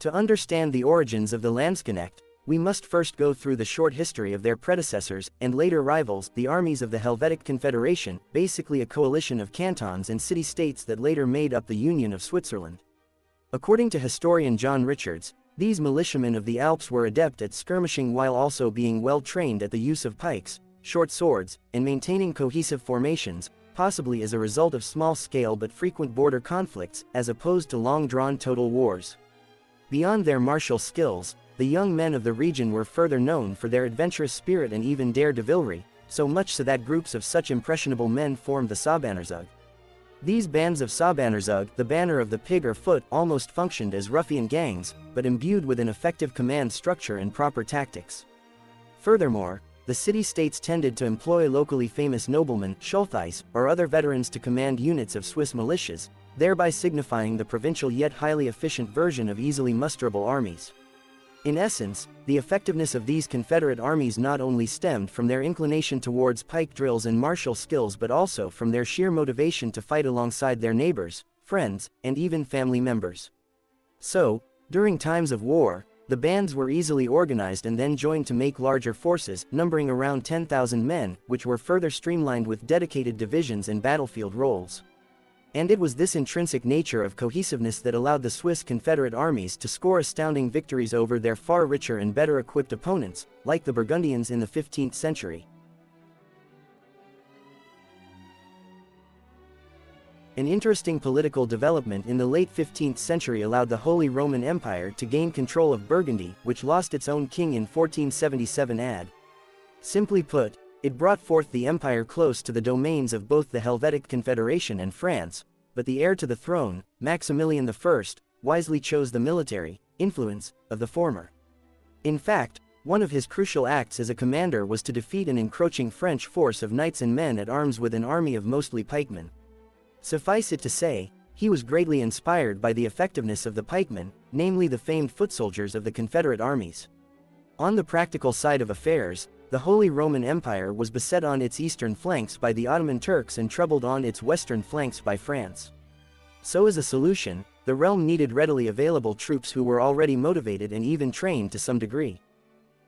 To understand the origins of the Landsknecht, we must first go through the short history of their predecessors and later rivals, the armies of the Helvetic Confederation, basically a coalition of cantons and city-states that later made up the Union of Switzerland. According to historian John Richards, these militiamen of the Alps were adept at skirmishing while also being well trained at the use of pikes, short swords, and maintaining cohesive formations, possibly as a result of small-scale but frequent border conflicts, as opposed to long-drawn total wars. Beyond their martial skills, the young men of the region were further known for their adventurous spirit and even dare-devilry, so much so that groups of such impressionable men formed the Sabannerzug. These bands of Sabannerzug, the banner of the pig or foot, almost functioned as ruffian gangs, but imbued with an effective command structure and proper tactics. Furthermore, the city-states tended to employ locally famous noblemen, Schultheiss, or other veterans to command units of Swiss militias, thereby signifying the provincial yet highly efficient version of easily musterable armies. In essence, the effectiveness of these Confederate armies not only stemmed from their inclination towards pike drills and martial skills but also from their sheer motivation to fight alongside their neighbors, friends, and even family members. So, during times of war, the bands were easily organized and then joined to make larger forces, numbering around 10,000 men, which were further streamlined with dedicated divisions and battlefield roles. And it was this intrinsic nature of cohesiveness that allowed the Swiss Confederate armies to score astounding victories over their far richer and better equipped opponents, like the Burgundians in the 15th century. An interesting political development in the late 15th century allowed the Holy Roman Empire to gain control of Burgundy, which lost its own king in 1477 AD. Simply put, it brought forth the empire close to the domains of both the Helvetic Confederation and France, but the heir to the throne, Maximilian I, wisely chose the military influence of the former. In fact, one of his crucial acts as a commander was to defeat an encroaching French force of knights and men at arms with an army of mostly pikemen. Suffice it to say, he was greatly inspired by the effectiveness of the pikemen, namely the famed foot soldiers of the Confederate armies. On the practical side of affairs, the Holy Roman Empire was beset on its eastern flanks by the Ottoman Turks and troubled on its western flanks by France. So as a solution, the realm needed readily available troops who were already motivated and even trained to some degree.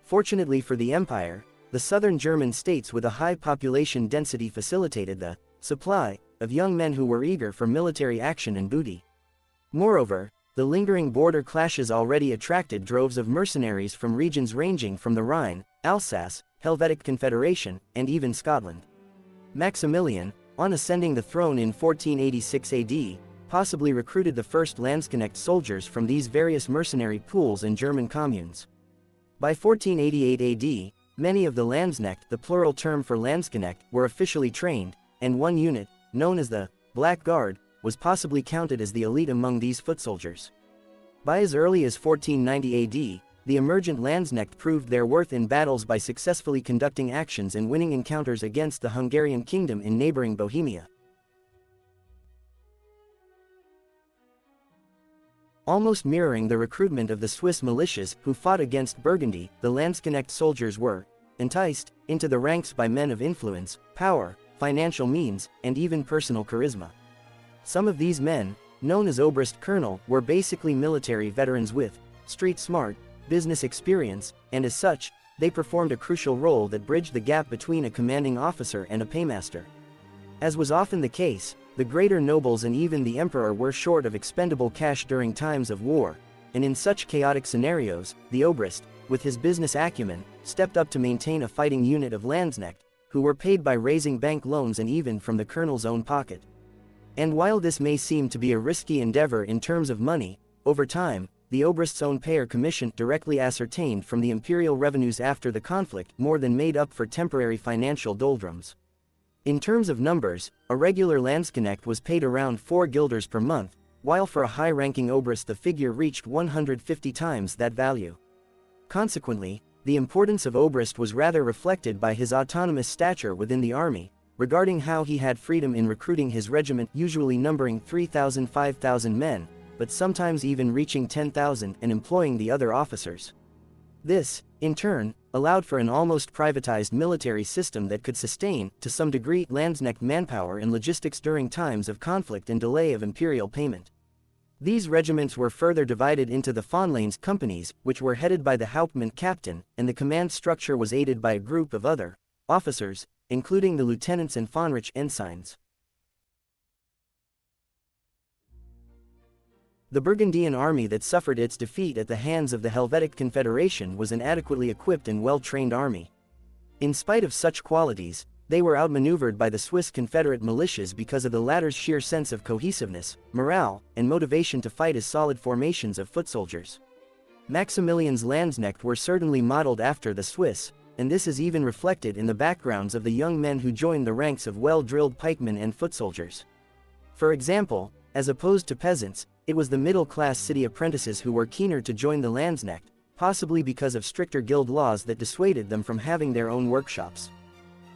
Fortunately for the empire, the southern German states with a high population density facilitated the supply of young men who were eager for military action and booty. Moreover, the lingering border clashes already attracted droves of mercenaries from regions ranging from the Rhine, Alsace, Helvetic Confederation, and even Scotland. Maximilian, on ascending the throne in 1486 AD, possibly recruited the first Landsknecht soldiers from these various mercenary pools and German communes. By 1488 AD, many of the Landsknecht, the plural term for Landsknecht, were officially trained, and one unit, known as the Black Guard, was possibly counted as the elite among these foot soldiers. By as early as 1490 AD, the emergent Landsknecht proved their worth in battles by successfully conducting actions and winning encounters against the Hungarian kingdom in neighboring Bohemia. Almost mirroring the recruitment of the Swiss militias who fought against Burgundy, the Landsknecht soldiers were enticed into the ranks by men of influence, power, financial means, and even personal charisma. Some of these men, known as Obrist Colonel, were basically military veterans with street smart, business experience, and as such, they performed a crucial role that bridged the gap between a commanding officer and a paymaster. As was often the case, the greater nobles and even the emperor were short of expendable cash during times of war, and in such chaotic scenarios, the Obrist, with his business acumen, stepped up to maintain a fighting unit of Landsknecht, who were paid by raising bank loans and even from the colonel's own pocket. And while this may seem to be a risky endeavor in terms of money, over time, the Obrist's own pay or commission directly ascertained from the imperial revenues after the conflict more than made up for temporary financial doldrums. In terms of numbers, a regular Landsknecht was paid around 4 guilders per month, while for a high-ranking Obrist the figure reached 150 times that value. Consequently, the importance of Obrist was rather reflected by his autonomous stature within the army, regarding how he had freedom in recruiting his regiment, usually numbering 3,000–5,000 men, but sometimes even reaching 10,000, and employing the other officers. This, in turn, allowed for an almost privatized military system that could sustain, to some degree, Landsknecht manpower and logistics during times of conflict and delay of imperial payment. These regiments were further divided into the Fonlanes companies, which were headed by the Hauptmann captain, and the command structure was aided by a group of other officers, including the lieutenants and Fonrich ensigns. The Burgundian army that suffered its defeat at the hands of the Helvetic Confederation was an adequately equipped and well-trained army. In spite of such qualities, they were outmaneuvered by the Swiss Confederate militias because of the latter's sheer sense of cohesiveness, morale, and motivation to fight as solid formations of foot soldiers. Maximilian's Landsknecht were certainly modeled after the Swiss, and this is even reflected in the backgrounds of the young men who joined the ranks of well-drilled pikemen and foot soldiers. For example, as opposed to peasants, it was the middle-class city apprentices who were keener to join the Landsknecht, possibly because of stricter guild laws that dissuaded them from having their own workshops.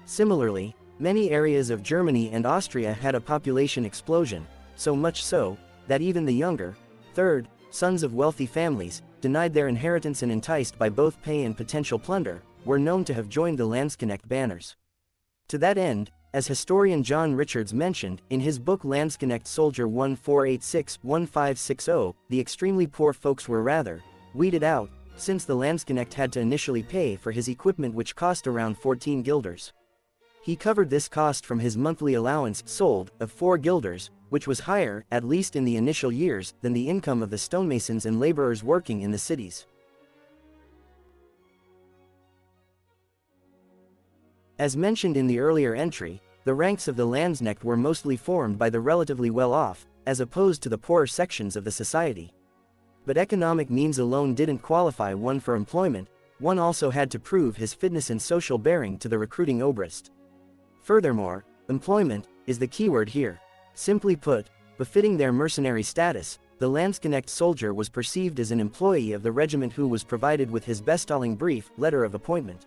Similarly, many areas of Germany and Austria had a population explosion, so much so, that even the younger, third, sons of wealthy families, denied their inheritance and enticed by both pay and potential plunder, were known to have joined the Landsknecht banners. To that end, as historian John Richards mentioned in his book Landsknecht Soldier 1486-1560, the extremely poor folks were rather weeded out, since the Landsknecht had to initially pay for his equipment, which cost around 14 guilders. He covered this cost from his monthly allowance sold of 4 guilders, which was higher, at least in the initial years, than the income of the stonemasons and laborers working in the cities. As mentioned in the earlier entry, the ranks of the Landsknecht were mostly formed by the relatively well-off, as opposed to the poorer sections of the society. But economic means alone didn't qualify one for employment, one also had to prove his fitness and social bearing to the recruiting obrist. Furthermore, employment is the keyword here. Simply put, befitting their mercenary status, the Landsknecht soldier was perceived as an employee of the regiment who was provided with his bestalling brief letter of appointment.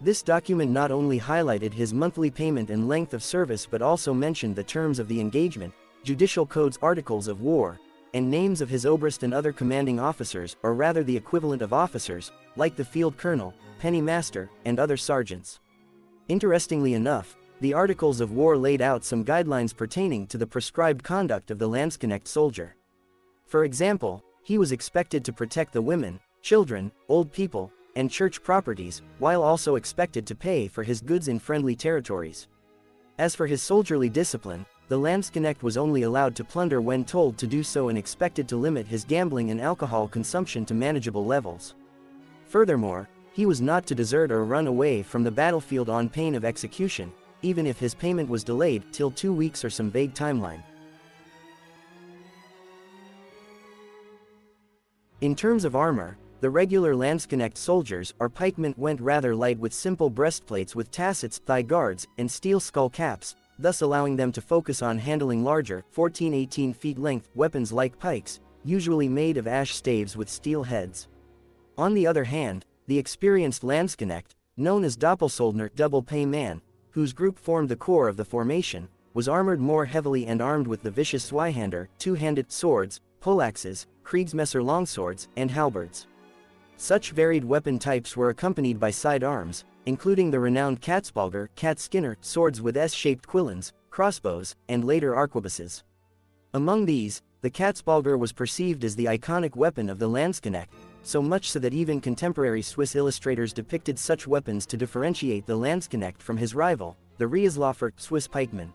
This document not only highlighted his monthly payment and length of service but also mentioned the terms of the engagement, judicial codes, articles of war, and names of his obrist and other commanding officers, or rather the equivalent of officers, like the field colonel, penny master, and other sergeants. Interestingly enough, the articles of war laid out some guidelines pertaining to the prescribed conduct of the Landsknecht soldier. For example, he was expected to protect the women, children, old people, and church properties, while also expected to pay for his goods in friendly territories. As for his soldierly discipline, the Landsknecht was only allowed to plunder when told to do so and expected to limit his gambling and alcohol consumption to manageable levels. Furthermore, he was not to desert or run away from the battlefield on pain of execution, even if his payment was delayed till 2 weeks or some vague timeline. In terms of armor, the regular Landsknecht soldiers or pikemen went rather light, with simple breastplates with tassets, thigh guards, and steel skull caps, thus allowing them to focus on handling larger, 14-18 feet length, weapons like pikes, usually made of ash staves with steel heads. On the other hand, the experienced Landsknecht, known as Doppelsoldner, double pay man, whose group formed the core of the formation, was armored more heavily and armed with the vicious Zweihander, two-handed swords, poleaxes, Kriegsmesser longswords, and halberds. Such varied weapon types were accompanied by side arms, including the renowned Katzbalger, cat skinner, swords with S-shaped quillons, crossbows, and later arquebuses. Among these, the Katzbalger was perceived as the iconic weapon of the Landsknecht, so much so that even contemporary Swiss illustrators depicted such weapons to differentiate the Landsknecht from his rival, the Reisläufer, Swiss pikeman.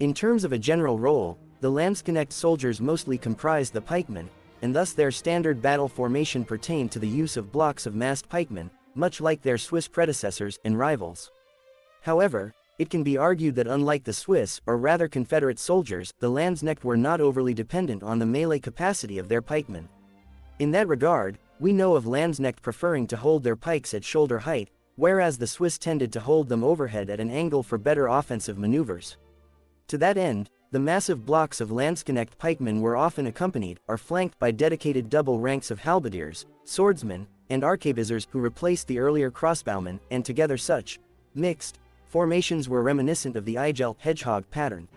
In terms of a general role, the Landsknecht soldiers mostly comprised the pikemen, and thus their standard battle formation pertained to the use of blocks of massed pikemen, much like their Swiss predecessors and rivals. However, it can be argued that unlike the Swiss, or rather Confederate soldiers, the Landsknecht were not overly dependent on the melee capacity of their pikemen. In that regard, we know of Landsknecht preferring to hold their pikes at shoulder height, whereas the Swiss tended to hold them overhead at an angle for better offensive maneuvers. To that end, the massive blocks of Landsknecht pikemen were often accompanied or flanked by dedicated double ranks of halberdiers, swordsmen, and arquebusiers who replaced the earlier crossbowmen, and together such mixed formations were reminiscent of the Igel hedgehog pattern.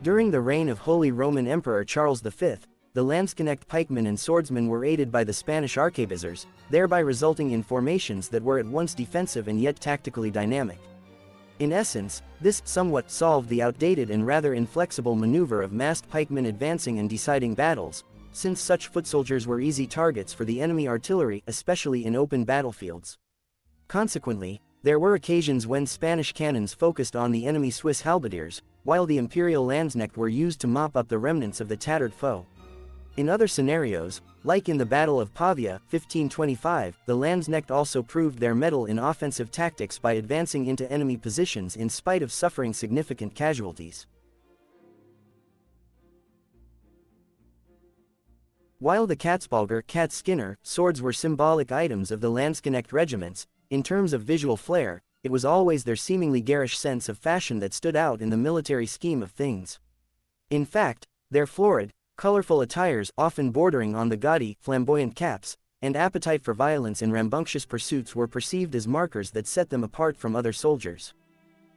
During the reign of Holy Roman Emperor Charles V, the Landsknecht pikemen and swordsmen were aided by the Spanish arquebusiers, thereby resulting in formations that were at once defensive and yet tactically dynamic. In essence, this somewhat solved the outdated and rather inflexible maneuver of massed pikemen advancing and deciding battles, since such foot soldiers were easy targets for the enemy artillery, especially in open battlefields. Consequently, there were occasions when Spanish cannons focused on the enemy Swiss halberdiers, while the imperial Landsknecht were used to mop up the remnants of the tattered foe. In other scenarios, like in the Battle of Pavia, 1525, the Landsknecht also proved their mettle in offensive tactics by advancing into enemy positions in spite of suffering significant casualties. While the Katzbalger cat skinner swords were symbolic items of the Landsknecht regiments, in terms of visual flair, it was always their seemingly garish sense of fashion that stood out in the military scheme of things. In fact, their florid, colorful attires, often bordering on the gaudy, flamboyant caps, and appetite for violence and rambunctious pursuits were perceived as markers that set them apart from other soldiers.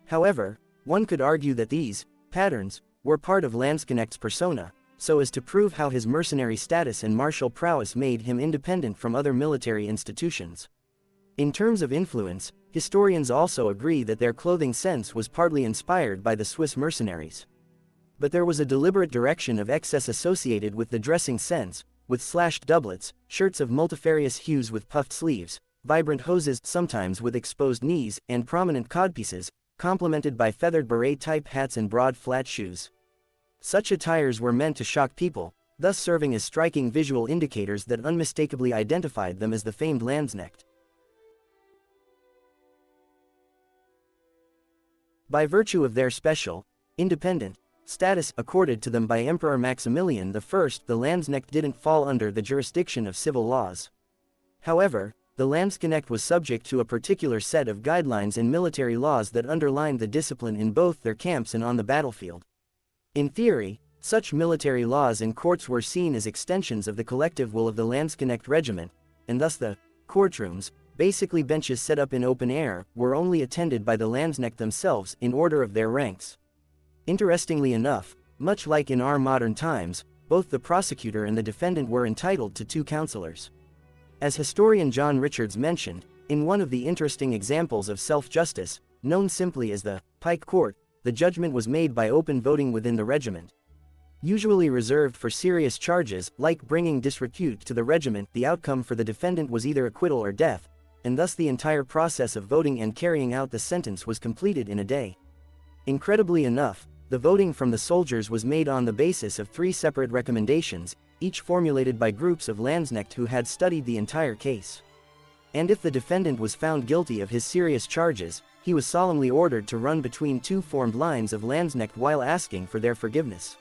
However, one could argue that these patterns were part of Landsknecht's persona, so as to prove how his mercenary status and martial prowess made him independent from other military institutions. In terms of influence, historians also agree that their clothing sense was partly inspired by the Swiss mercenaries. But there was a deliberate direction of excess associated with the dressing sense, with slashed doublets, shirts of multifarious hues with puffed sleeves, vibrant hoses sometimes with exposed knees, and prominent codpieces, complemented by feathered beret-type hats and broad flat shoes. Such attires were meant to shock people, thus serving as striking visual indicators that unmistakably identified them as the famed Landsknecht. By virtue of their special, independent, status accorded to them by Emperor Maximilian I, the Landsknecht didn't fall under the jurisdiction of civil laws. However, the Landsknecht was subject to a particular set of guidelines and military laws that underlined the discipline in both their camps and on the battlefield. In theory, such military laws and courts were seen as extensions of the collective will of the Landsknecht regiment, and thus the courtrooms, basically benches set up in open air, were only attended by the Landsknecht themselves in order of their ranks. Interestingly enough, much like in our modern times, both the prosecutor and the defendant were entitled to two counselors. As historian John Richards mentioned, in one of the interesting examples of self-justice, known simply as the pike court, the judgment was made by open voting within the regiment. Usually reserved for serious charges, like bringing disrepute to the regiment, the outcome for the defendant was either acquittal or death, and thus the entire process of voting and carrying out the sentence was completed in a day. Incredibly enough, the voting from the soldiers was made on the basis of 3 separate recommendations, each formulated by groups of Landsknecht who had studied the entire case. And if the defendant was found guilty of his serious charges, he was solemnly ordered to run between 2 formed lines of Landsknecht while asking for their forgiveness.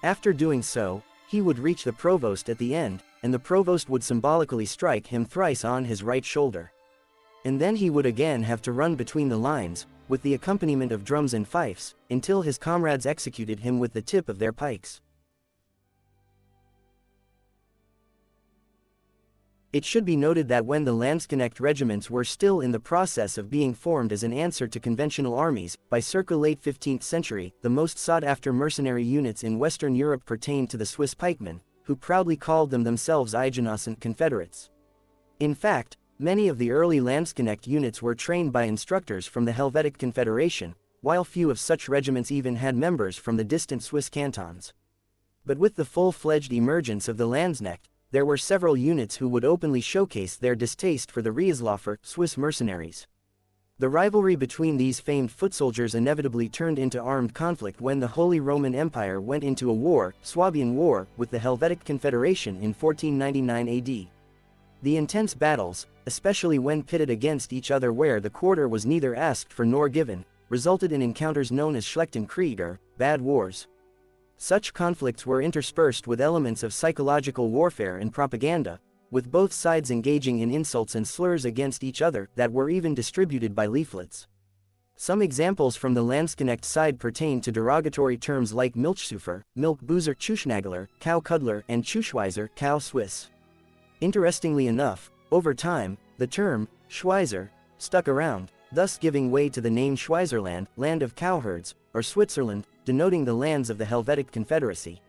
After doing so, he would reach the provost at the end, and the provost would symbolically strike him thrice on his right shoulder. And then he would again have to run between the lines, with the accompaniment of drums and fifes, until his comrades executed him with the tip of their pikes. It should be noted that when the Landsknecht regiments were still in the process of being formed as an answer to conventional armies, by circa late 15th century, the most sought-after mercenary units in Western Europe pertained to the Swiss pikemen, who proudly called themselves Eigenossen Confederates. In fact, many of the early Landsknecht units were trained by instructors from the Helvetic Confederation, while few of such regiments even had members from the distant Swiss cantons. But with the full-fledged emergence of the Landsknecht, there were several units who would openly showcase their distaste for the Reisläufer, Swiss mercenaries. The rivalry between these famed foot soldiers inevitably turned into armed conflict when the Holy Roman Empire went into a war, Swabian War, with the Helvetic Confederation in 1499 AD. The intense battles, especially when pitted against each other where the quarter was neither asked for nor given, resulted in encounters known as Schlechthenkrieg or bad wars. Such conflicts were interspersed with elements of psychological warfare and propaganda, with both sides engaging in insults and slurs against each other that were even distributed by leaflets. Some examples from the Landsknecht side pertain to derogatory terms like Milchsufer, milk boozer, Tschüschnagler, cow cuddler, and Tschüschweiser, cow Swiss. Interestingly enough, over time, the term Schweizer stuck around, thus giving way to the name Schweizerland, land of cowherds, or Switzerland, denoting the lands of the Helvetic Confederacy.